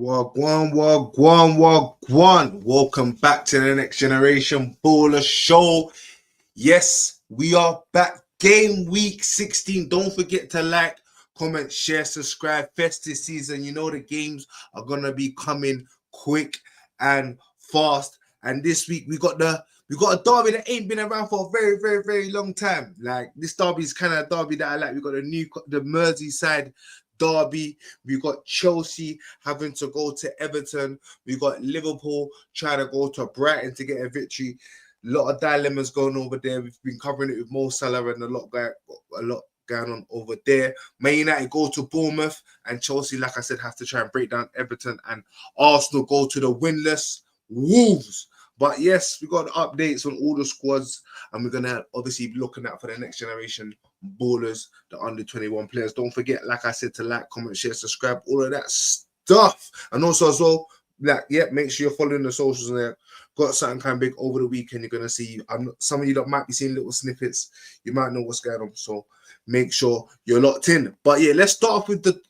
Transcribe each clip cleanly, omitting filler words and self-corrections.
Wagwan, wagwan, wagwan. Welcome back to the Next Generation Baller Show. Yes, we are back. Game week 16. Don't forget to like, comment, share, subscribe. Festive season. You know the games are gonna be coming quick and fast. And this week we got a derby that ain't been around for a very, very, very long time. Like this derby is kind of a derby that I like. We got the Merseyside derby. We got Chelsea having to go to Everton. We got Liverpool trying to go to Brighton to get a victory. A lot of dilemmas going over there. We've been covering it with Mo Salah and a lot going on over there. Man United go to Bournemouth, and Chelsea, like I said, have to try and break down Everton, and Arsenal go to the winless Wolves. But yes, we got updates on all the squads, and we're gonna obviously be looking out for the next generation ballers, the under 21 players. Don't forget, like I said, to like, comment, share, subscribe, all of that stuff. And also as well, make sure you're following the socials there. Got something kind of big over the weekend. You're gonna see. Some of you that might be seeing little snippets. You might know what's going on. So make sure you're locked in. But yeah, let's start off with the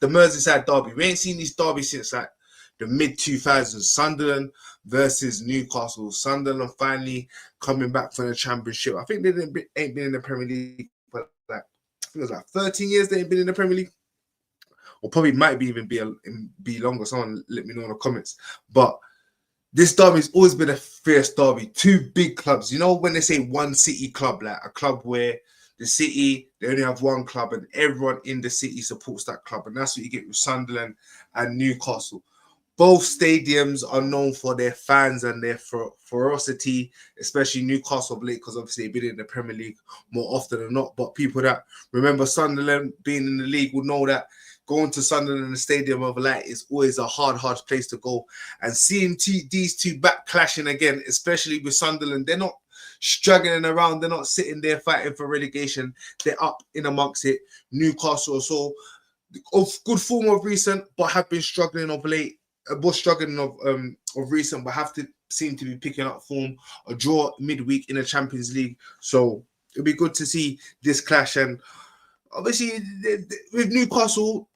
Merseyside derby. We ain't seen this derby since like the mid 2000s. Sunderland versus Newcastle. Sunderland finally coming back from the Championship. I think they ain't been in the Premier League for like, I think it was like 13 years. They ain't been in the Premier League, or probably might be even be longer. Someone let me know in the comments. But this derby has always been a fierce derby. Two big clubs. You know when they say one city club, like a club where the city, they only have one club and everyone in the city supports that club. And that's what you get with Sunderland and Newcastle. Both stadiums are known for their fans and their ferocity, especially Newcastle of late, because obviously they've been in the Premier League more often than not. But people that remember Sunderland being in the league will know that going to Sunderland in the Stadium of Light is always a hard place to go. And seeing these two back clashing again, especially with Sunderland, they're not struggling around. They're not sitting there fighting for relegation. They're up in amongst it. Newcastle also of good form of recent, but have been struggling of late. Was struggling of recent, but have to seem to be picking up form. A draw midweek in the Champions League. So it'll be good to see this clash. And obviously with Newcastle,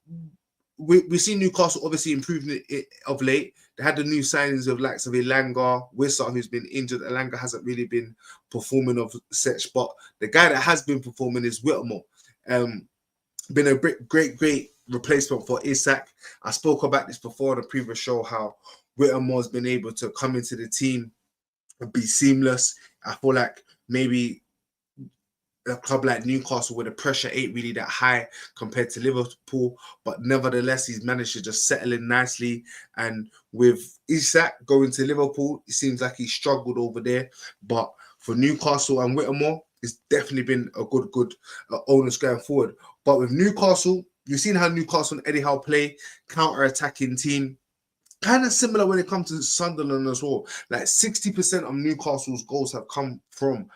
we've seen Newcastle obviously improving it of late. They had the new signings of likes of Elanga, Wissa, who's been injured. Elanga hasn't really been performing of such, but the guy that has been performing is Whittemore. Been a great replacement for Isak. I spoke about this before in the previous show, how Whittemore's been able to come into the team and be seamless. I feel like maybe a club like Newcastle, where the pressure ain't really that high compared to Liverpool, but nevertheless, he's managed to just settle in nicely. And with Isak going to Liverpool, it seems like he struggled over there. But for Newcastle and Whittemore, it's definitely been a good owners going forward. But with Newcastle, you've seen how Newcastle and Eddie Howe play, counter-attacking team. Kind of similar when it comes to Sunderland as well. Like 60% of Newcastle's goals have come from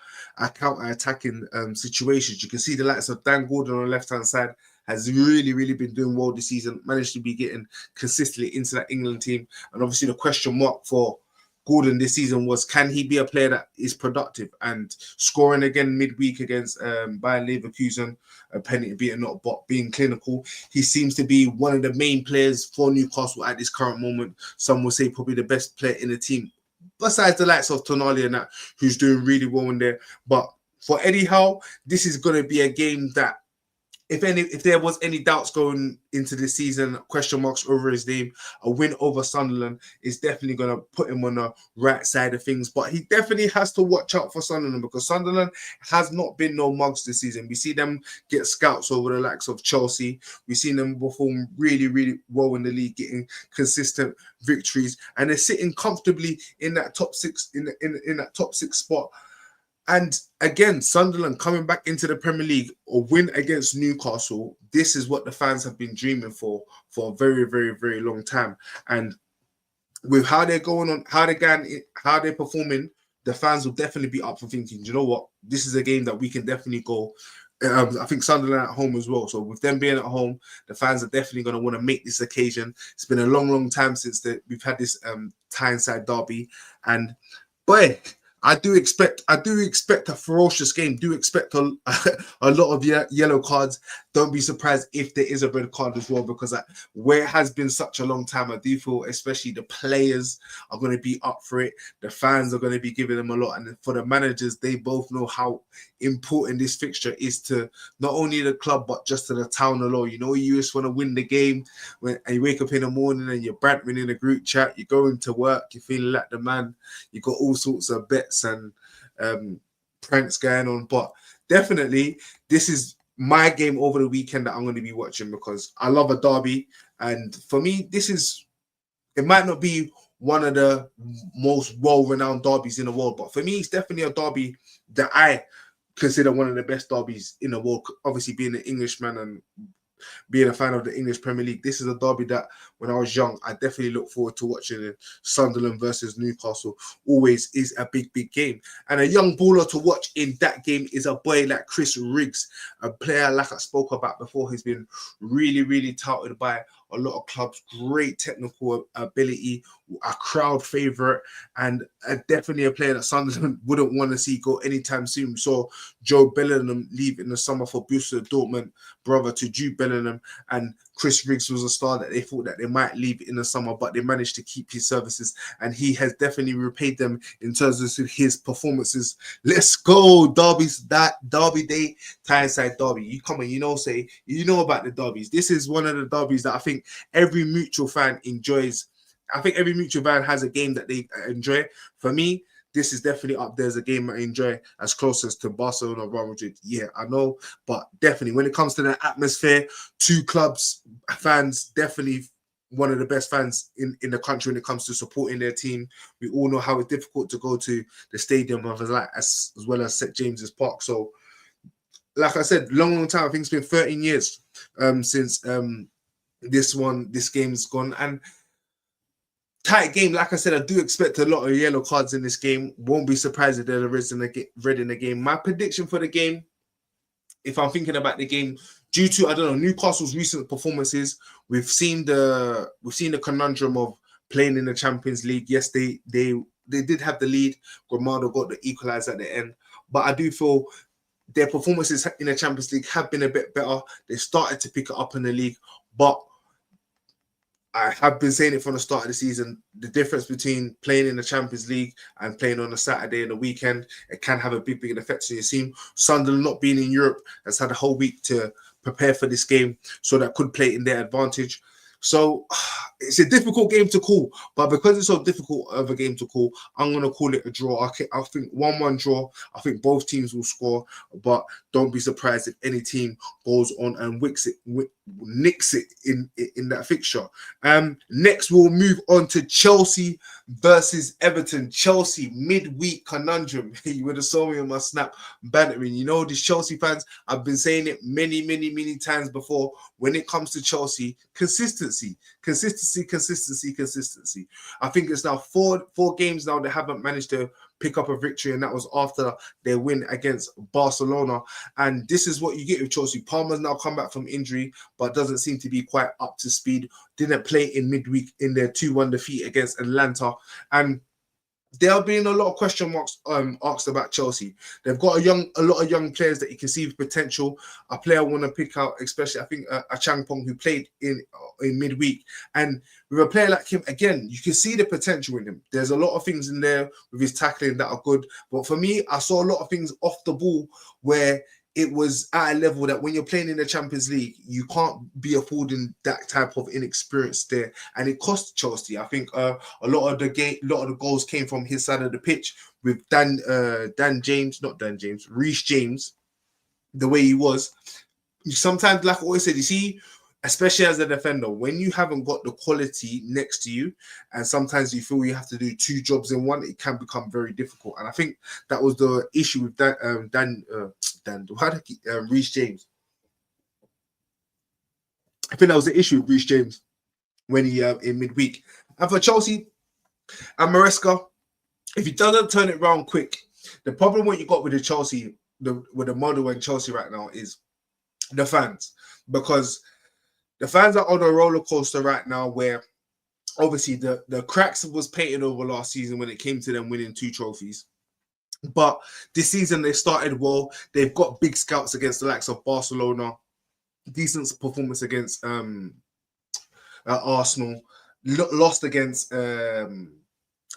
counter-attacking situations. You can see the likes of Dan Gordon on the left-hand side has really been doing well this season, managed to be getting consistently into that England team. And obviously the question mark for Gordon this season was, can he be a player that is productive and scoring again midweek against Bayer Leverkusen, a penalty being not, but being clinical. He seems to be one of the main players for Newcastle at this current moment. Some will say probably the best player in the team, besides the likes of Tonali and that, who's doing really well in there. But for Eddie Howe, this is going to be a game that, if there was any doubts going into this season, question marks over his name, a win over Sunderland is definitely going to put him on the right side of things. But he definitely has to watch out for Sunderland, because Sunderland has not been no mugs this season. We see them get scouts over the likes of Chelsea. We've seen them perform really well in the league, getting consistent victories, and they're sitting comfortably in that top six in that top six spot. And again, Sunderland coming back into the Premier League, or win against Newcastle. This is what the fans have been dreaming for a very long time. And with how they're going on, how they're performing, the fans will definitely be up for thinking, you know what, this is a game that we can definitely go. I think Sunderland at home as well. So with them being at home, the fans are definitely going to want to make this occasion. It's been a long time since we've had this Tyneside derby, and boy, I do expect a ferocious game. Do expect a lot of yellow cards. don't be surprised if there is a red card as well, because where it has been such a long time, I do feel especially the players are going to be up for it. The fans are going to be giving them a lot. And for the managers, they both know how important this fixture is to not only the club, but just to the town alone. You know, you just want to win the game and you wake up in the morning and you're bantering in a group chat, you're going to work, you're feeling like the man, you got all sorts of bets and pranks going on. But definitely, this is my game over the weekend that I'm going to be watching, because I love a derby. And for me, it might not be one of the most well-renowned derbies in the world, but for me, it's definitely a derby that I consider one of the best derbies in the world. Obviously, being an Englishman and being a fan of the English Premier League, this is a derby that when I was young, I definitely look forward to watching it. Sunderland versus Newcastle always is a big, big game. And a young baller to watch in that game is a boy like Chris Riggs, a player like I spoke about before. He's been really, really touted by a lot of clubs, great technical ability, a crowd favourite, and definitely a player that Sunderland wouldn't want to see go anytime soon. So Joe Bellingham leave in the summer for Borussia Dortmund, brother to Jude Bellingham, and Chris Riggs was a star that they thought that they might leave in the summer, but they managed to keep his services, and he has definitely repaid them in terms of his performances. Let's go, derbies, that derby day, Tyneside derby. You come on, you know about the derbies. This is one of the derbies that I think every mutual fan enjoys. I think every mutual fan has a game that they enjoy. For me, this is definitely up there as a game I enjoy, as close as to Barcelona, Real Madrid. Yeah, I know, but definitely when it comes to the atmosphere, two clubs, fans, definitely one of the best fans in the country when it comes to supporting their team. We all know how it's difficult to go to the stadium as well as St. James's Park. So, like I said, long time. I think it's been 13 years since this game's gone. And tight game. Like I said, I do expect a lot of yellow cards in this game. Won't be surprised if there is red in the game. My prediction for the game, if I'm thinking about the game, due to Newcastle's recent performances, we've seen the conundrum of playing in the Champions League. Yes, they did have the lead. Grimaldo got the equalizer at the end, but I do feel their performances in the Champions League have been a bit better. They started to pick it up in the league, but I have been saying it from the start of the season, the difference between playing in the Champions League and playing on a Saturday and a weekend, it can have a big effect on your team. Sunderland not being in Europe has had a whole week to prepare for this game, so that could play in their advantage. So it's a difficult game to call, but because it's so difficult of a game to call, I'm going to call it a draw. I think 1-1 draw. I think both teams will score, but don't be surprised if any team goes on and nicks it in that fixture. Next, we'll move on to Chelsea versus Everton. Chelsea midweek conundrum. You would have saw me on my snap bantering. You know, these Chelsea fans, I've been saying it many times before. When it comes to Chelsea, consistency. I think it's now four games now they haven't managed to pick up a victory, and that was after their win against Barcelona. And this is what you get with Chelsea. Palmer's now come back from injury, but doesn't seem to be quite up to speed. Didn't play in midweek in their 2-1 defeat against Atlanta. And there have been a lot of question marks asked about Chelsea. They've got a lot of young players that you can see with potential. A player I want to pick out, especially I think a Changpong who played in midweek. And with a player like him, again, you can see the potential in him. There's a lot of things in there with his tackling that are good. But for me, I saw a lot of things off the ball where it was at a level that when you're playing in the Champions League, you can't be affording that type of inexperience there, and it cost Chelsea. I think a lot of the goals came from his side of the pitch with Reece James, the way he was. Sometimes, like I always said, you see, especially as a defender, when you haven't got the quality next to you, and sometimes you feel you have to do two jobs in one, it can become very difficult. And I think that was the issue with Reece James. I think that was the issue with Reece James when he in midweek. And for Chelsea and Maresca, if he doesn't turn it around quick, the problem what you got with with the model in Chelsea right now is the fans, because the fans are on a roller coaster right now where obviously the cracks was painted over last season when it came to them winning 2 trophies. But this season they started well. They've got big scouts against the likes of Barcelona, decent performance against Arsenal, lost against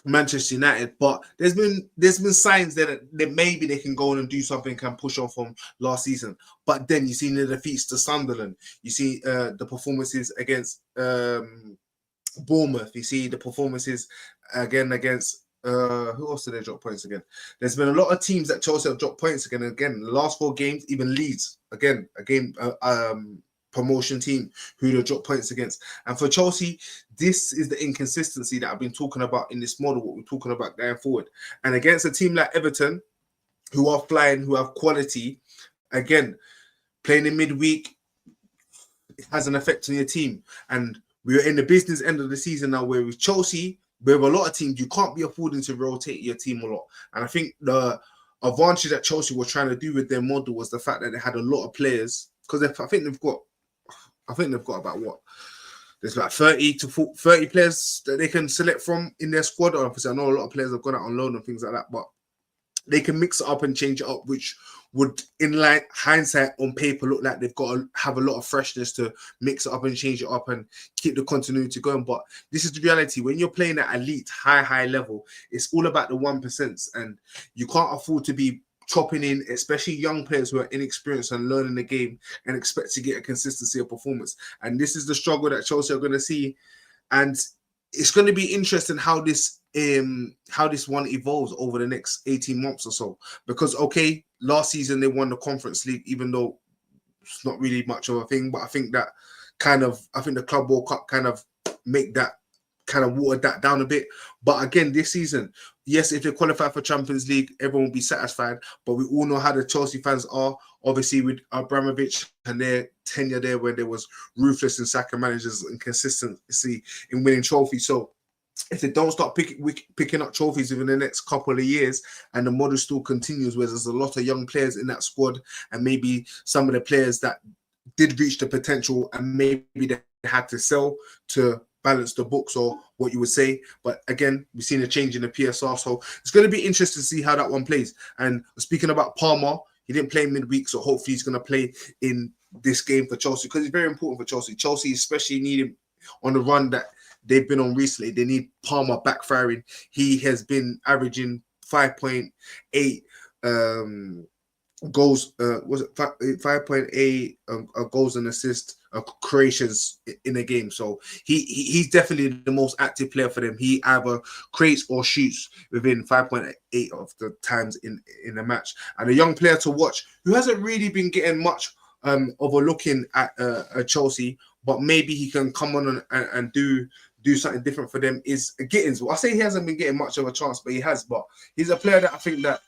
Manchester United, but there's been signs that maybe they can go on and do something and push on from last season. But then you see the defeats to Sunderland, you see the performances against Bournemouth, you see the performances again against who else did they drop points again? There's been a lot of teams that Chelsea have dropped points again and again. The last 4 games, even Leeds again, a game promotion team who they drop points against. And for Chelsea, this is the inconsistency that I've been talking about in this model, what we're talking about going forward. And against a team like Everton, who are flying, who have quality, again, playing in midweek, it has an effect on your team. And we're in the business end of the season now, where with Chelsea, with a lot of teams, you can't be affording to rotate your team a lot. And I think the advantage that Chelsea were trying to do with their model was the fact that they had a lot of players, because I think they've got about what? There's about 30 to 30 players that they can select from in their squad. Obviously, I know a lot of players have gone out on loan and things like that, but they can mix it up and change it up, which would, in hindsight, on paper, look like they've got to have a lot of freshness to mix it up and change it up and keep the continuity going. But this is the reality. When you're playing at elite, high level, it's all about the 1%, and you can't afford to be chopping in, especially young players who are inexperienced and learning the game and expect to get a consistency of performance. And this is the struggle that Chelsea are going to see. And it's going to be interesting how this one evolves over the next 18 months or so. Because, okay, last season they won the Conference League, even though it's not really much of a thing. But I think the Club World Cup kind of watered that down a bit. But again, this season, yes, if they qualify for Champions League, everyone will be satisfied. But we all know how the Chelsea fans are, obviously, with Abramovich and their tenure there, where there was ruthless in sacking managers and consistency in winning trophies. So if they don't start picking up trophies within the next couple of years, and the model still continues, where there's a lot of young players in that squad, and maybe some of the players that did reach the potential and maybe they had to sell to balance the books, or what you would say. But again, we've seen a change in the PSR, so it's going to be interesting to see how that one plays. And speaking about Palmer, he didn't play midweek, so hopefully he's going to play in this game for Chelsea, because it's very important for Chelsea. Chelsea especially need him on the run that they've been on recently. They need Palmer backfiring. He has been averaging 5.8 goals, was it 5.8 goals and assists, creations in a game. So he's definitely the most active player for them. He either creates or shoots within 5.8 of the times in a match. And a young player to watch who hasn't really been getting much of a look in at Chelsea, but maybe he can come on and do something different for them, is Gittins. Well, I say he hasn't been getting much of a chance, but he has. But he's a player that I think that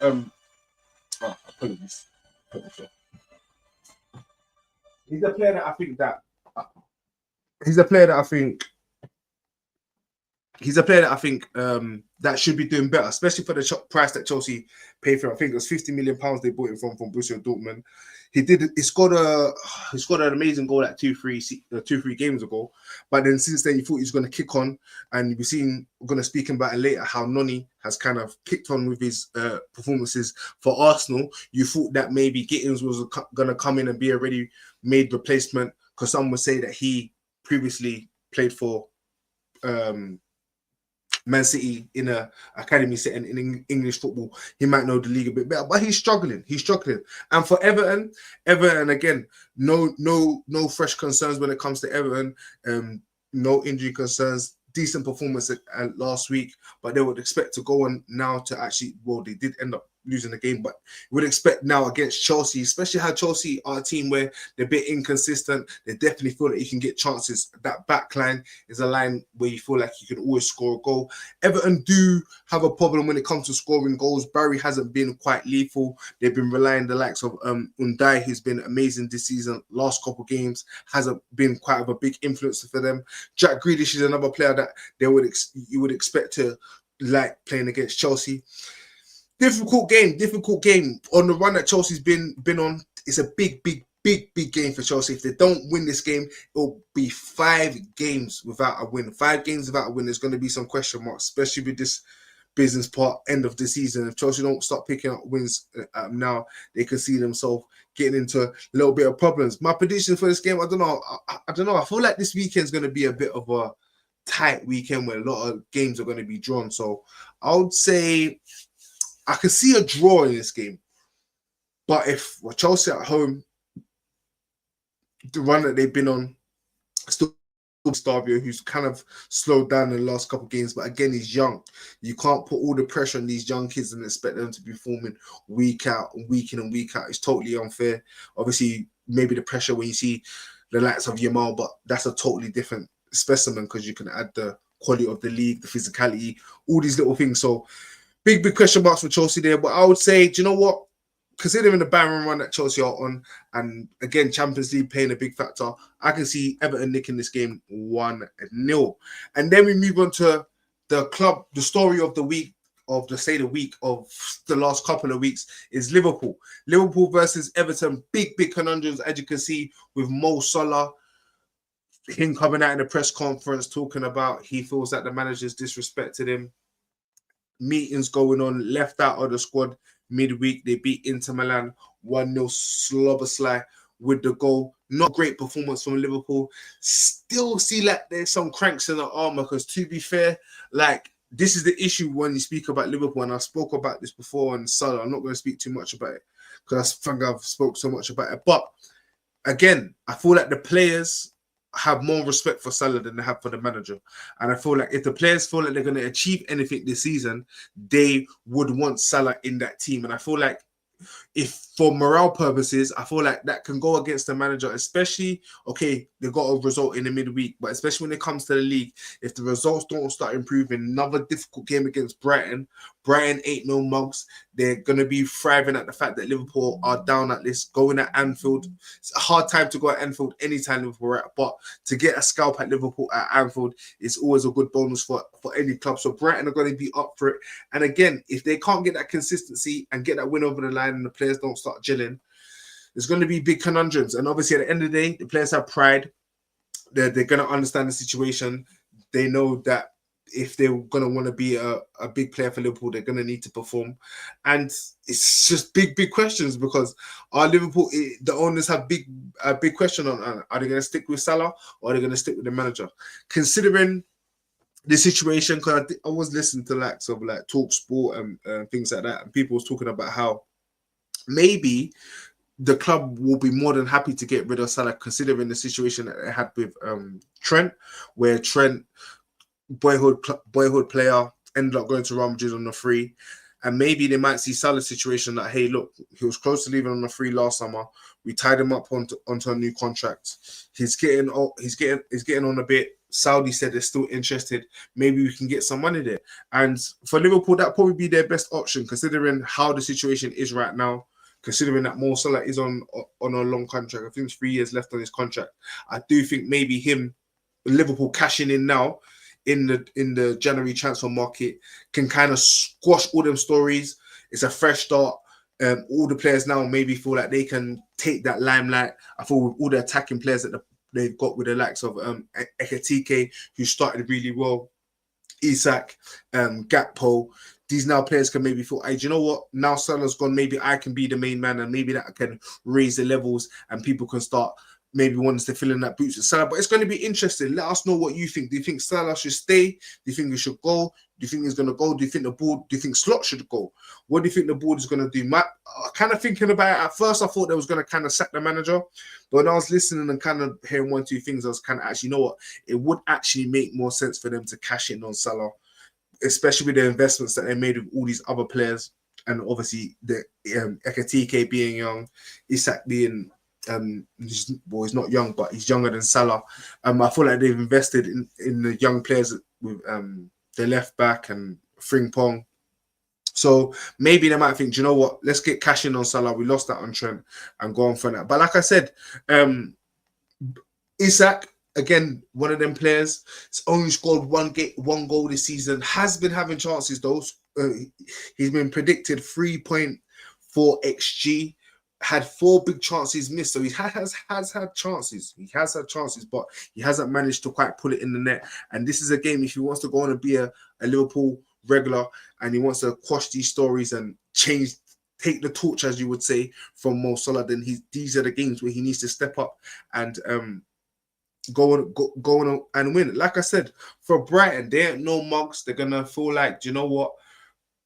he's a player that I think that that should be doing better, especially for the price that Chelsea paid for him. I think it was £50 million they bought him from Borussia Dortmund. He scored an amazing goal like 2-3 games ago. But then since then, you thought he was going to kick on, and we're going to speak about it later, how Noni has kind of kicked on with his performances for Arsenal. You thought that maybe Gittins was going to come in and be a ready-made replacement, because some would say that he previously played for Man City in a academy setting in English football. He might know the league a bit better, but he's struggling. And for Everton again, no fresh concerns when it comes to Everton. No injury concerns. Decent performance last week, but they would expect to go on now to actually. Well, they did end up losing the game, but we'd expect now against Chelsea, especially how Chelsea are a team where they're a bit inconsistent. They definitely feel that you can get chances. That back line is a line where you feel like you can always score a goal. Everton do have a problem when it comes to scoring goals. Barry hasn't been quite lethal. They've been relying on the likes of Undai, who's been amazing this season. Last couple of games hasn't been quite of a big influence for them. Jack Grealish is another player that you would expect to like playing against Chelsea. Difficult game on the run that Chelsea's been on. It's a big game for Chelsea. If they don't win this game, it'll be 5 games without a win. 5 games without a win. There's going to be some question marks, especially with this business part end of the season. If Chelsea don't start picking up wins now, they can see themselves getting into a little bit of problems. My prediction for this game, I don't know. I don't know. I feel like this weekend's going to be a bit of a tight weekend where a lot of games are going to be drawn. So I would say I can see a draw in this game. But if Chelsea at home, the run that they've been on, still Stavio, who's kind of slowed down in the last couple of games, but again, he's young. You can't put all the pressure on these young kids and expect them to be performing week out, week in and week out. It's totally unfair. Obviously, maybe the pressure when you see the likes of Yamal, but that's a totally different specimen because you can add the quality of the league, the physicality, all these little things. So big question marks for Chelsea there. But I would say, do you know what? Considering the barren run that Chelsea are on, and again, Champions League playing a big factor, I can see Everton nicking this game 1-0. And then we move on to the story of the week, of the last couple of weeks is Liverpool. Liverpool versus Everton, big conundrums, as you can see, with Mo Salah, him coming out in a press conference talking about he feels that the managers disrespected him. Meetings going on, left out of the squad. Midweek, they beat Inter Milan 1-0 slobber sly with the goal. Not great performance from Liverpool. Still see like there's some cranks in the armor because, to be fair, like this is the issue when you speak about Liverpool, and I spoke about this before on Salah. I'm not going to speak too much about it because I think I've spoke so much about it. But again, I feel like the players have more respect for Salah than they have for the manager. And I feel like if the players feel like they're going to achieve anything this season, they would want Salah in that team. And I feel like if for morale purposes, I feel like that can go against the manager, especially, okay, they got a result in the midweek, but especially when it comes to the league, if the results don't start improving, another difficult game against Brighton ain't no mugs. They're going to be thriving at the fact that Liverpool are down at this, going at Anfield. It's a hard time to go at Anfield anytime Liverpool are at, but to get a scalp at Liverpool at Anfield is always a good bonus for any club. So Brighton are going to be up for it. And again, if they can't get that consistency and get that win over the line and the players don't start gelling, there's going to be big conundrums. And obviously at the end of the day, the players have pride. They're going to understand the situation. They know that if they're going to want to be a big player for Liverpool, they're going to need to perform. And it's just big questions because our Liverpool, the owners have a big question on, are they going to stick with Salah or are they going to stick with the manager? Considering the situation, because I was listening to like Talk Sport and things like that, and people was talking about how maybe the club will be more than happy to get rid of Salah, considering the situation that they had with Trent, where Trent, boyhood player, ended up going to Real Madrid on the free. And maybe they might see Salah's situation that, hey, look, he was close to leaving on the free last summer. We tied him up onto a new contract. He's getting on a bit. Saudi said they're still interested. Maybe we can get some money there. And for Liverpool, that probably be their best option, considering how the situation is right now. Considering that Mo Salah is on a long contract, I think it's 3 years left on his contract. I do think maybe Liverpool cashing in now in the January transfer market can kind of squash all them stories. It's a fresh start. All the players now maybe feel like they can take that limelight. I feel with all the attacking players that they've got with the likes of Ekatike, who started really well, Isak, Gakpo. These now players can maybe feel, hey, do you know what? Now Salah's gone, maybe I can be the main man, and maybe that can raise the levels and people can start maybe wanting to fill in that boots with Salah. But it's going to be interesting. Let us know what you think. Do you think Salah should stay? Do you think he should go? Do you think he's going to go? Do you think the board? Do you think Slot should go? What do you think the board is going to do? Kind of thinking about it, at first I thought they was going to kind of sack the manager. But when I was listening and kind of hearing 1-2 things, I was kind of actually, you know what? It would actually make more sense for them to cash in on Salah, especially with the investments that they made with all these other players. And obviously, the Ekatike being young, Isak being... he's not young, but he's younger than Salah. I feel like they've invested in the young players with the left back and Frimpong. So maybe they might think, do you know what? Let's get cash in on Salah. We lost that on Trent and go on for that. But like I said, Isak, again, one of them players, has only scored one goal this season. Has been having chances though. He's been predicted 3.4 XG. Had 4 big chances missed, so he has had chances. He has had chances, but he hasn't managed to quite put it in the net. And this is a game, if he wants to go on and be a Liverpool regular, and he wants to quash these stories and take the torch, as you would say, from Mo Salah, then these are the games where he needs to step up and go on and win. Like I said, for Brighton, they ain't no mugs. They're gonna feel like, do you know what?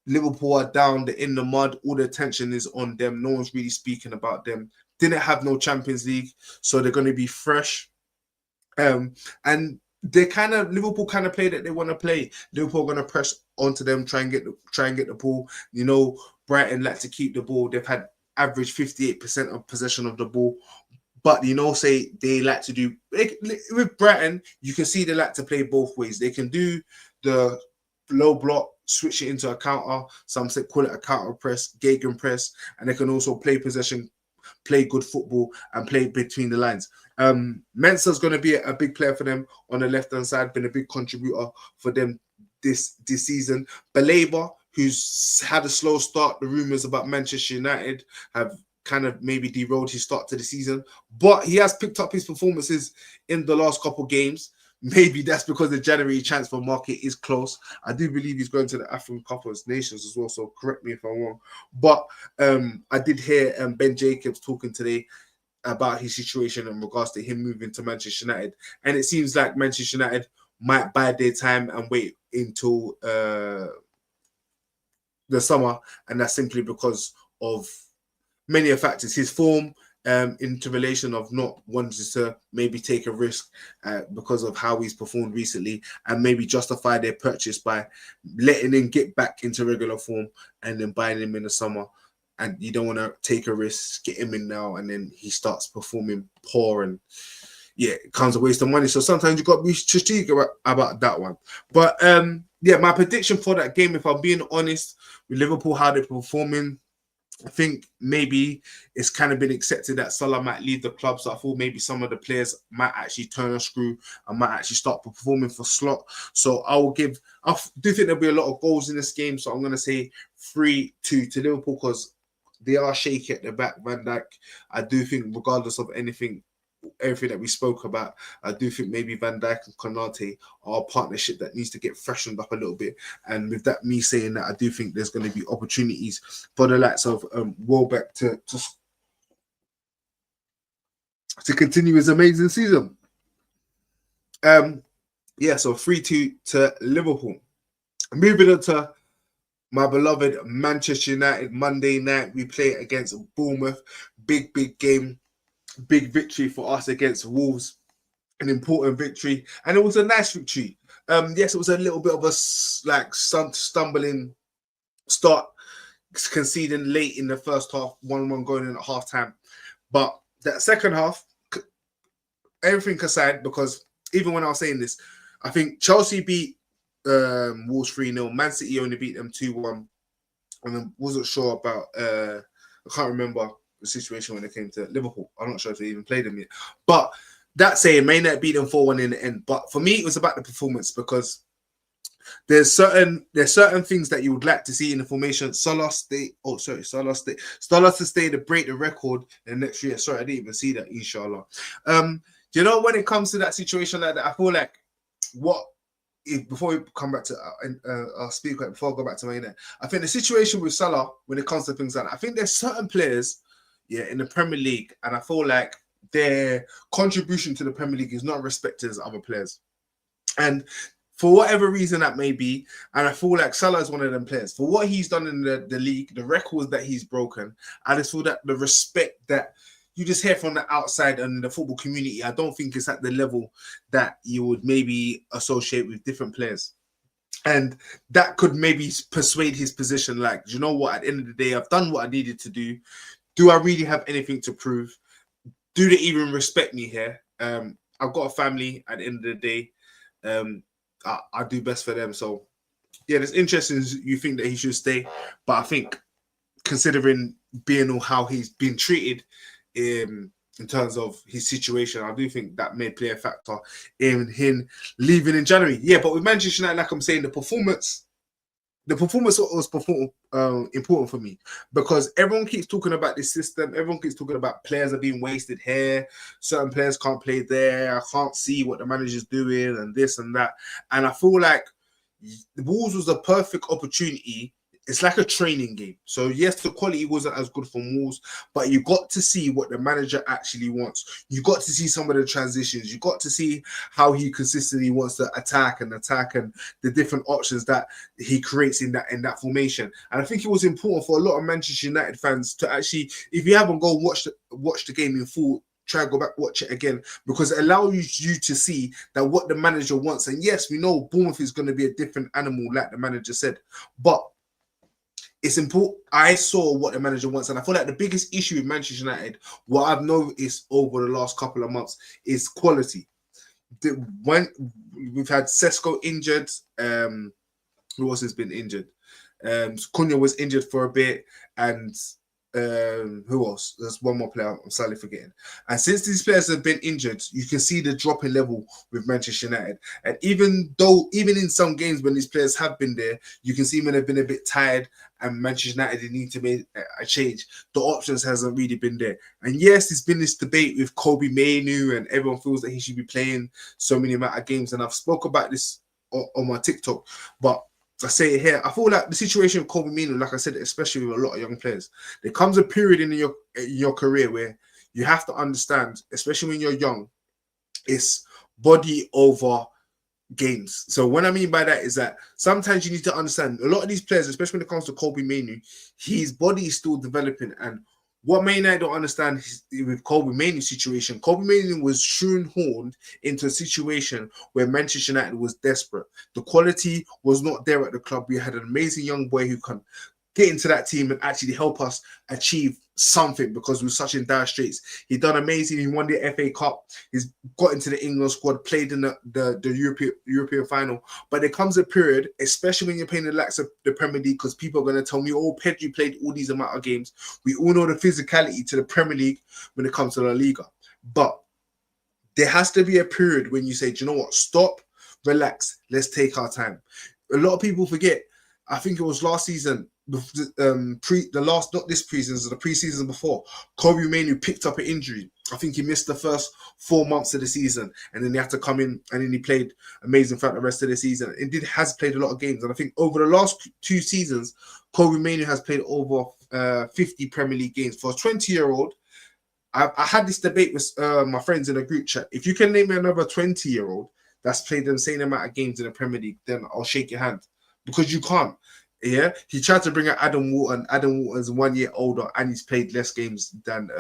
Liverpool are down, they're in the mud, all the attention is on them. No one's really speaking about them. Didn't have no Champions League, so they're gonna be fresh. And Liverpool kind of play that they want to play. Liverpool are gonna press onto them, try and get the ball. You know, Brighton like to keep the ball. They've had average 58% of possession of the ball. But, you know, say they like to do... With Brighton, you can see they like to play both ways. They can do the low block, switch it into a counter. Some say call it a counter press, Gegen press. And they can also play possession, play good football, and play between the lines. Mensah's going to be a big player for them on the left-hand side, been a big contributor for them this season. Baleba, who's had a slow start. The rumours about Manchester United have kind of maybe derailed his start to the season, but he has picked up his performances in the last couple games. Maybe that's because the January transfer market is close. I do believe he's going to the African Cup of Nations as well, so correct me if I'm wrong. But I did hear Ben Jacobs talking today about his situation in regards to him moving to Manchester United, and it seems like Manchester United might bide their time and wait until the summer, and that's simply because of many factors. His form, into relation of not wanting to maybe take a risk because of how he's performed recently, and maybe justify their purchase by letting him get back into regular form and then buying him in the summer. And you don't want to take a risk, get him in now, and then he starts performing poor, and yeah, it comes a waste of money. So sometimes you've got to be strategic about that one. But yeah, my prediction for that game, if I'm being honest, with Liverpool, how they're performing, I think maybe it's kind of been accepted that Salah might leave the club. So I thought maybe some of the players might actually turn a screw and might actually start performing for Slot. So I do think there'll be a lot of goals in this game. So I'm going to say 3-2 to Liverpool, because they are shaky at the back. Van Dijk, I do think regardless of everything that we spoke about, I do think maybe Van Dijk and Konate are a partnership that needs to get freshened up a little bit. And with that, me saying that, I do think there's going to be opportunities for the likes of Welbeck to continue his amazing season. Yeah, so 3-2 to Liverpool. Moving on to my beloved Manchester United. Monday night, we play against Bournemouth. Big game. Big victory for us against Wolves. An important victory. And it was a nice victory. Yes, it was a little bit of a stumbling start, conceding late in the first half, 1-1 going in at half time. But that second half, everything aside, because even when I was saying this, I think Chelsea beat Wolves 3-0. Man City only beat them 2-1. And I wasn't sure about, I can't remember the situation when it came to Liverpool. I'm not sure if they even played them yet. But that saying, may not beat them 4-1 in the end. But for me, it was about the performance, because there's certain things that you would like to see in the formation. Salah to stay to break the record in the next year. Sorry, I didn't even see that, inshallah. You know, when it comes to that situation like that, I feel like before we come back to I'll speak before I go back to my internet. I think the situation with Salah, when it comes to things like that, I think there's certain players, in the Premier League, and I feel like their contribution to the Premier League is not respected as other players. And for whatever reason that may be, and I feel like Salah is one of them players. For what he's done in the league, the records that he's broken, I just feel that the respect that you just hear from the outside and the football community, I don't think it's at the level that you would maybe associate with different players. And that could maybe persuade his position, like, you know what, at the end of the day, I've done what I needed to do. Do I really have anything to prove? Do they even respect me here? I've got a family at the end of the day. I do best for them. So, yeah, it's interesting you think that he should stay. But I think considering being how he's been treated in terms of his situation, I do think that may play a factor in him leaving in January. Yeah, but with Manchester United, like I'm saying, the performance was important for me, because everyone keeps talking about this system. Everyone keeps talking about players are being wasted here. Certain players can't play there. I can't see what the manager's doing and this and that. And I feel like, The Wolves was a perfect opportunity. It's like a training game. So yes, the quality wasn't as good from Wolves, but you got to see what the manager actually wants. You got to see some of the transitions. You got to see how he consistently wants to attack and the different options that he creates in that formation. And I think it was important for a lot of Manchester United fans to actually, if you haven't go watch the game in full, try and go back, watch it again, because it allows you to see that what the manager wants. And yes, we know Bournemouth is going to be a different animal, like the manager said, but it's important. I saw what the manager wants, and I feel like the biggest issue with Manchester United, what I've noticed over the last couple of months, is quality. When we've had Sesko injured, who else has been injured? Cunha was injured for a bit, and who else? There's one more player I'm sadly forgetting. And since these players have been injured, you can see the drop in level with Manchester United. And even in some games when these players have been there, you can see when they've been a bit tired and Manchester United need to make a change. The options hasn't really been there. And yes, there's been this debate with Kobe Mainu, and everyone feels that he should be playing so many amount of games. And I've spoke about this on my TikTok, but I say it here. I feel like the situation with Kobe Mino, like I said, especially with a lot of young players, there comes a period in your career where you have to understand, especially when you're young, it's body over games. So what I mean by that is that sometimes you need to understand a lot of these players, especially when it comes to Kobe Mino, his body is still developing. And what Man United don't understand with Kobe Mainoo's situation, Kobe Mainoo was shoehorned into a situation where Manchester United was desperate. The quality was not there at the club. We had an amazing young boy who can get into that team and actually help us achieve something because we were such in dire straits. He done amazing. He won the FA Cup. He's got into the England squad, played in the European final. But there comes a period, especially when you're playing the likes of the Premier League, because people are going to tell me, oh, Pedri played all these amount of games. We all know the physicality to the Premier League when it comes to La Liga. But there has to be a period when you say, do you know what? Stop, relax, let's take our time. A lot of people forget, I think it was last season, not this preseason, the preseason before, Kobe Mainoo picked up an injury. I think he missed the first 4 months of the season, and then he had to come in, and then he played amazing throughout the rest of the season. Indeed, has played a lot of games, and I think over the last 2 seasons, Kobe Mainoo has played over 50 Premier League games. For a 20-year-old, I had this debate with my friends in a group chat. If you can name me another 20-year-old that's played the same amount of games in the Premier League, then I'll shake your hand, because you can't. Yeah, he tried to bring out Adam Wharton. Adam Wharton's 1 year older, and he's played less games than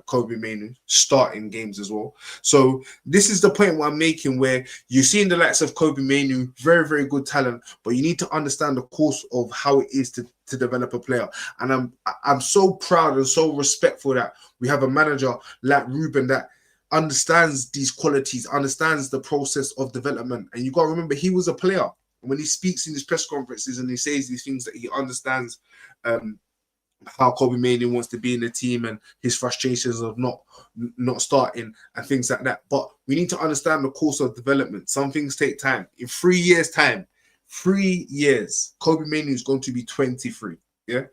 Kobe Mainoo, starting games as well. So this is the point what I'm making, where you're seeing the likes of Kobe Mainoo, very, very good talent, but you need to understand the course of how it is to develop a player. And I'm so proud and so respectful that we have a manager like Ruben that understands these qualities, understands the process of development. And you got to remember, he was a player. When he speaks in his press conferences and he says these things, that he understands how Kobe Mainoo wants to be in the team and his frustrations of not starting and things like that. But we need to understand the course of development. Some things take time. In 3 years' time, 3 years, Kobe Mainoo is going to be 23. Yeah,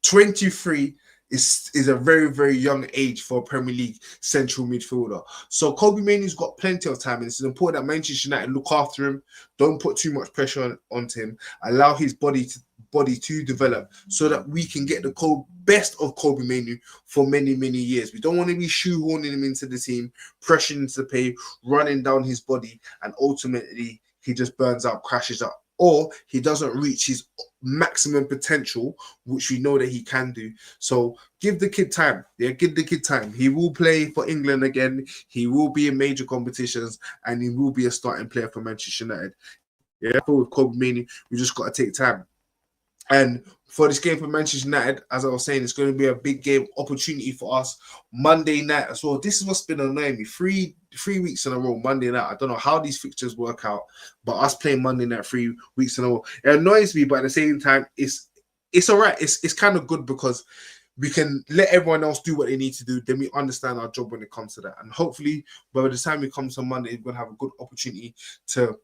23 is a very, very young age for a Premier League central midfielder. So Kobe Mainoo's got plenty of time, and it's important that Manchester United look after him. Don't put too much pressure onto him. Allow his body to develop so that we can get the best of Kobe Mainoo for many, many years. We don't want to be shoehorning him into the team, pressuring him to play, running down his body, and ultimately he just burns out, crashes up, or he doesn't reach his maximum potential, which we know that he can do. So give the kid time. Yeah, give the kid time. He will play for England again. He will be in major competitions, and he will be a starting player for Manchester United. Yeah, with Kobe Mainoo, we just got to take time. And for this game for Manchester United, as I was saying, it's going to be a big game opportunity for us Monday night as well. This is what's been annoying me. Three weeks in a row, Monday night. I don't know how these fixtures work out, but us playing Monday night 3 weeks in a row, it annoys me, but at the same time, it's all right. It's kind of good because we can let everyone else do what they need to do. Then we understand our job when it comes to that. And hopefully, by the time we come to Monday, we're going to have a good opportunity to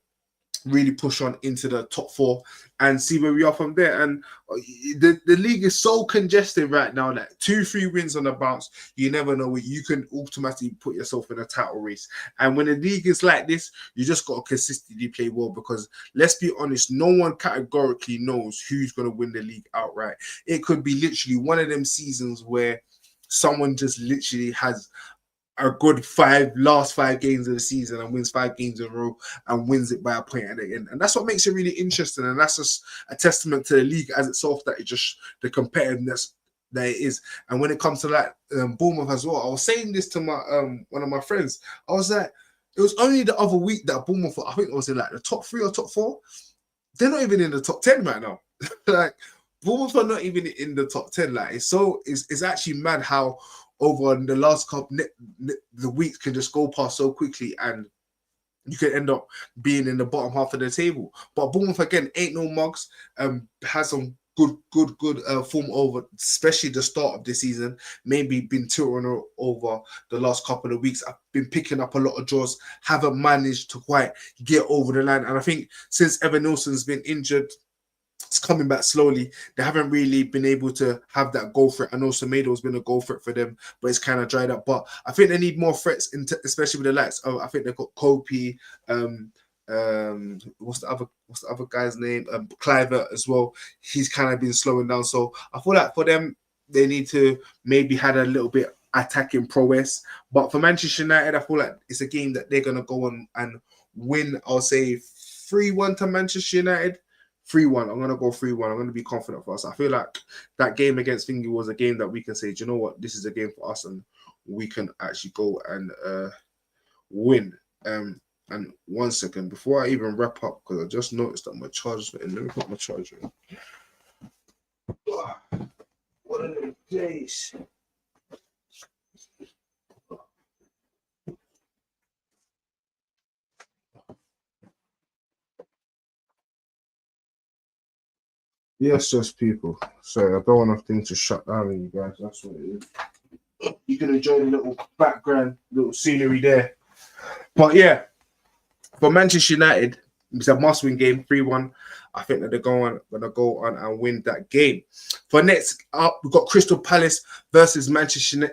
really push on into the top 4 and see where we are from there. And the league is so congested right now that 2-3 wins on the bounce, you never know, you can automatically put yourself in a title race. And when the league is like this, you just got to consistently play well, because let's be honest, no one categorically knows who's going to win the league outright. It could be literally one of them seasons where someone just literally has a good last five games of the season and wins 5 games in a row and wins it by a point at the end. And that's what makes it really interesting. And that's just a testament to the league as itself, that it's just the competitiveness that it is. And when it comes to that Bournemouth as well, I was saying this to my one of my friends. I was like, it was only the other week that Bournemouth, I think it was in like the top 3 or top 4. They're not even in the top 10 right now. Like, Bournemouth are not even in the top 10. Like, it's actually mad how over the last couple the weeks can just go past so quickly, and you can end up being in the bottom half of the table. But Bournemouth, again, ain't no mugs. Has some good form over, especially the start of the season. Maybe been tilting over the last couple of weeks. I've been picking up a lot of draws. Haven't managed to quite get over the line. And I think since Evan Nilsson's been injured, it's coming back slowly. They haven't really been able to have that goal threat. I know Semedo's been a goal threat for them, but it's kind of dried up. But I think they need more threats, especially with the likes of, I think they've got Kopi, what's the other guy's name? Cliver as well. He's kind of been slowing down. So I feel like for them, they need to maybe had a little bit attacking prowess. But for Manchester United, I feel like it's a game that they're gonna go on and win. I'll say 3-1 to Manchester United. 3-1. I'm going to go 3-1. I'm going to be confident for us. I feel like that game against Thingy was a game that we can say, do you know what? This is a game for us, and we can actually go and win. And 1 second, before I even wrap up, because I just noticed that my charger's in. Let me put my charger in. What are the days? Yes, just people. Sorry, I don't want things to shut down on you guys. That's what it is. You can enjoy the little background, little scenery there. But yeah, for Manchester United, it's a must-win game, 3-1. I think that they're going to go on and win that game. For next up, we've got Crystal Palace versus Manchester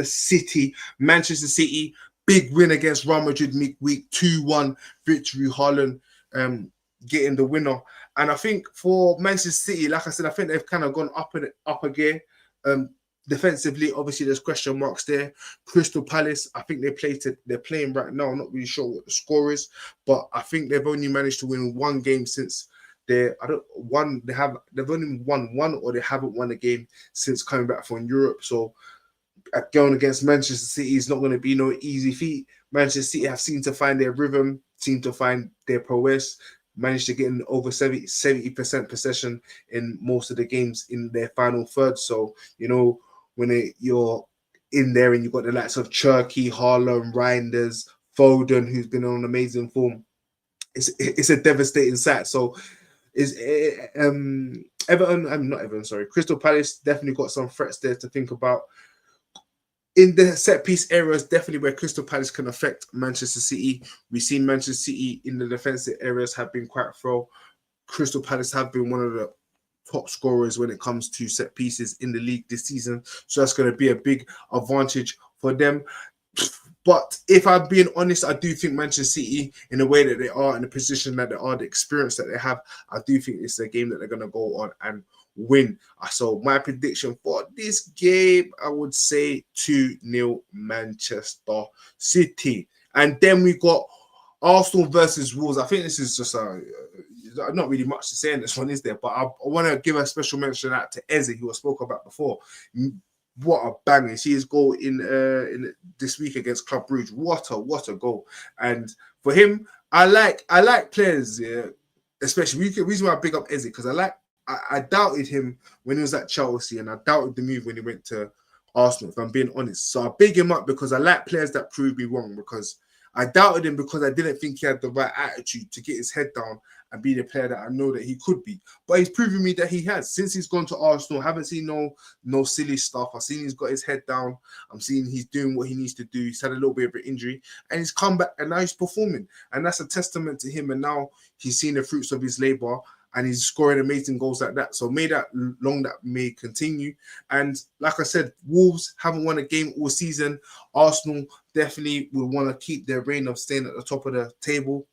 City. Manchester City, big win against Real Madrid midweek, 2-1 victory. Haaland getting the winner. And I think for Manchester City, like I said, I think they've kind of gone up a gear. Defensively, obviously, there's question marks there. Crystal Palace, I think they're playing right now. I'm not really sure what the score is, but I think they've only managed to win 1 game since they've only won 1, or they haven't won a game since coming back from Europe. So going against Manchester City is not going to be no easy feat. Manchester City have seemed to find their rhythm, seem to find their prowess, managed to get in over 70% possession in most of the games in their final third. So, you know, when you're in there and you've got the likes of Cherky, Haaland, Reinders, Foden, who's been on amazing form, it's a devastating sight. So Crystal Palace definitely got some threats there to think about. In the set-piece areas, definitely where Crystal Palace can affect Manchester City. We've seen Manchester City in the defensive areas have been quite thorough. Crystal Palace have been one of the top scorers when it comes to set-pieces in the league this season. So that's going to be a big advantage for them. But if I'm being honest, I do think Manchester City, in the way that they are, in the position that they are, the experience that they have, I do think it's a game that they're going to go on and win. So my prediction for this game, I would say 2-0 Manchester City. And then we got Arsenal versus Wolves. I think this is just not really much to say in this one, is there? But I want to give a special mention out to Eze, who I spoke about before. What a banger. See his goal in this week against Club Brugge. What a goal. And for him, I like players, yeah, especially reason why I big up Eze, because I doubted him when he was at Chelsea, and I doubted the move when he went to Arsenal, if I'm being honest. So I big him up because I like players that prove me wrong, because I doubted him because I didn't think he had the right attitude to get his head down and be the player that I know that he could be. But he's proven me that he has. Since he's gone to Arsenal, I haven't seen no silly stuff. I've seen he's got his head down. I'm seeing he's doing what he needs to do. He's had a little bit of an injury, and he's come back, and now he's performing. And that's a testament to him. And now he's seen the fruits of his labor, and he's scoring amazing goals like that. So may that may continue. And like I said, Wolves haven't won a game all season. Arsenal definitely will want to keep their reign of staying at the top of the table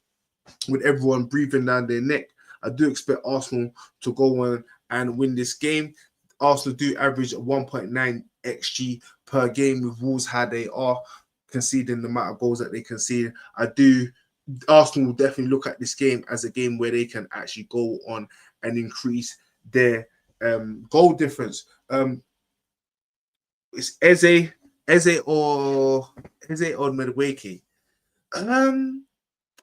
with everyone breathing down their neck. I do expect Arsenal to go on and win this game. Arsenal do average 1.9 XG per game, with Wolves how they are conceding the amount of goals that they concede. Arsenal will definitely look at this game as a game where they can actually go on and increase their goal difference. It's Eze or Madueke.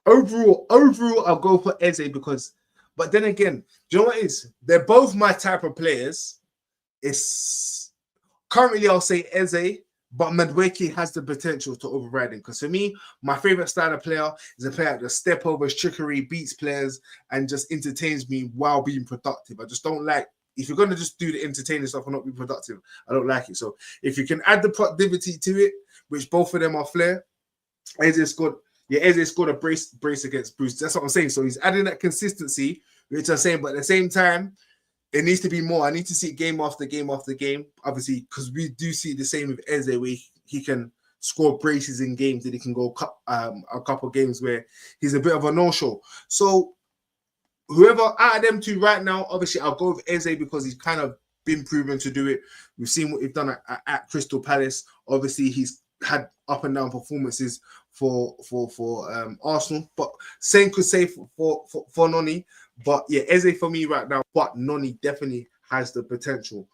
Overall, I'll go for Eze but then again, do you know what it is? They're both my type of players. It's currently I'll say Eze, but Madueke has the potential to override him. Because for me, my favorite style of player is a player that step overs, trickery, beats players, and just entertains me while being productive. I just don't like, if you're going to just do the entertaining stuff and not be productive, I don't like it. So if you can add the productivity to it, which both of them are flair, Eze scored a brace against Bruce. That's what I'm saying. So he's adding that consistency, which I'm saying, but at the same time, it needs to be more. I need to see it game after game after game, obviously, because we do see the same with Eze, where he can score braces in games, and he can go a couple of games where he's a bit of a no-show. So whoever out of them two right now, obviously, I'll go with Eze because he's kind of been proven to do it. We've seen what he's done at Crystal Palace. Obviously, he's had up and down performances for Arsenal, but same could say for Noni. But yeah, Eze for me right now, but Noni definitely has the potential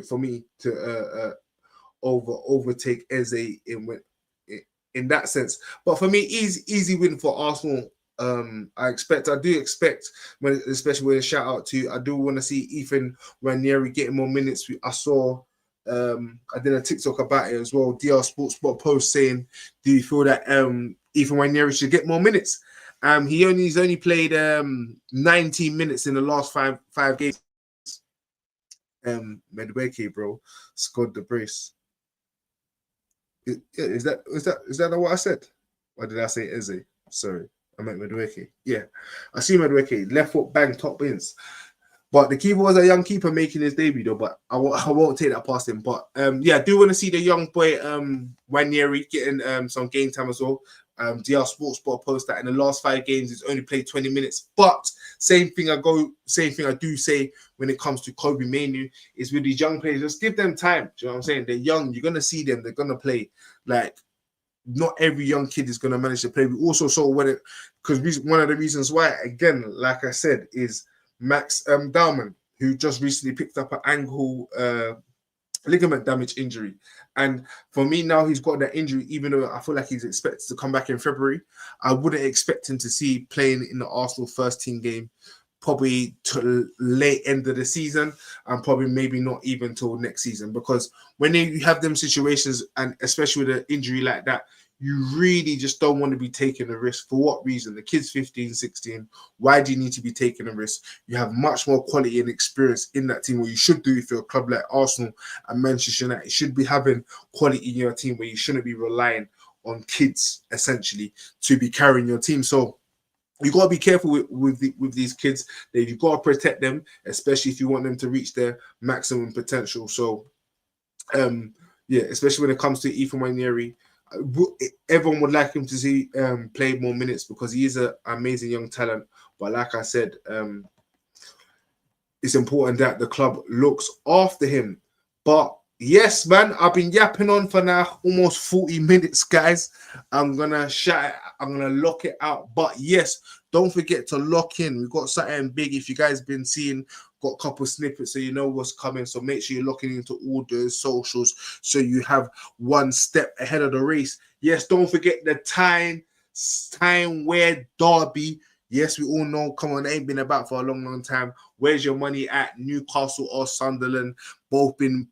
for me to overtake Eze in that sense. But for me, easy win for Arsenal. I do expect, especially when a shout out to, I do want to see Ethan Ranieri getting more minutes. I saw, I did a TikTok about it as well. DR Sports put a post saying, "Do you feel that Ethan Ranieri should get more minutes?" He's only played 19 minutes in the last five games. Madueke, bro, scored the brace. Is that what I said? Or did I say Eze? Sorry, I meant Madueke. Yeah, I see Madueke, left foot bang, top bins. But the keeper was a young keeper making his debut, though. But I won't take that past him. But yeah, I do want to see the young boy Ranieri getting some game time as well. DR Sports post that in the last 5 games he's only played 20 minutes. But same thing I do say when it comes to Kobe Mainoo is with these young players, just give them time. Do you know what I'm saying? They're young. You're gonna see them. They're gonna play. Like, not every young kid is gonna manage to play. We also saw because one of the reasons why, again, like I said, is Max Dowman, who just recently picked up an ankle ligament damage injury. And for me now, he's got that injury, even though I feel like he's expected to come back in February. I wouldn't expect him to see playing in the Arsenal first team game probably to late end of the season, and probably maybe not even till next season, because when you have them situations, and especially with an injury like that, you really just don't want to be taking a risk. For what reason? The kid's 15, 16. Why do you need to be taking a risk? You have much more quality and experience in that team, where you should do if you're a club like Arsenal and Manchester United. You should be having quality in your team, where you shouldn't be relying on kids, essentially, to be carrying your team. So you got to be careful with these kids. You've got to protect them, especially if you want them to reach their maximum potential. So, yeah, especially when it comes to Ethan Ranieri, everyone would like him to see play more minutes, because he is an amazing young talent. But like I said, it's important that the club looks after him. But yes, man, I've been yapping on for now almost 40 minutes, guys. I'm gonna lock it out. But yes, don't forget to lock in. We've got something big. If you guys been seeing, got a couple snippets so you know what's coming. So make sure you're locking into all the socials so you have one step ahead of the race. Yes, don't forget the time where Derby. Yes, we all know, come on, it ain't been about for a long, long time. Where's your money at? Newcastle or Sunderland? Both been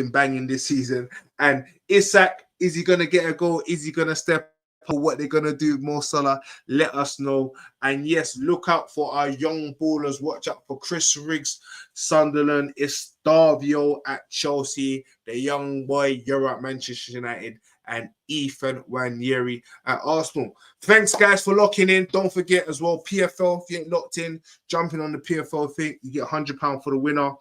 banging this season. And Isak, is he going to get a goal? Is he going to step what they're gonna do, Mo Salah, let us know. And yes, look out for our young ballers. Watch out for Chris Riggs, Sunderland, Estavio at Chelsea, the young boy you're at Manchester United, and Ethan Wanyeri at Arsenal. Thanks, guys, for locking in. Don't forget as well, PFL, if you ain't locked in, jumping on the PFL thing, you get £100 for the winner.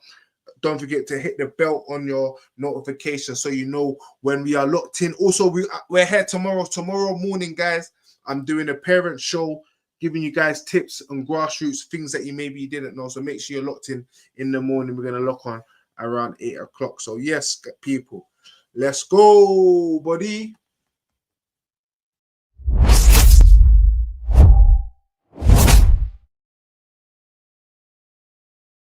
Don't forget to hit the bell on your notification so you know when we are locked in. Also, we're here tomorrow morning, guys. I'm doing a parent show, giving you guys tips and grassroots things that you maybe didn't know. So make sure you're locked in the morning. We're going to lock on around 8 o'clock. So yes, people, let's go, buddy.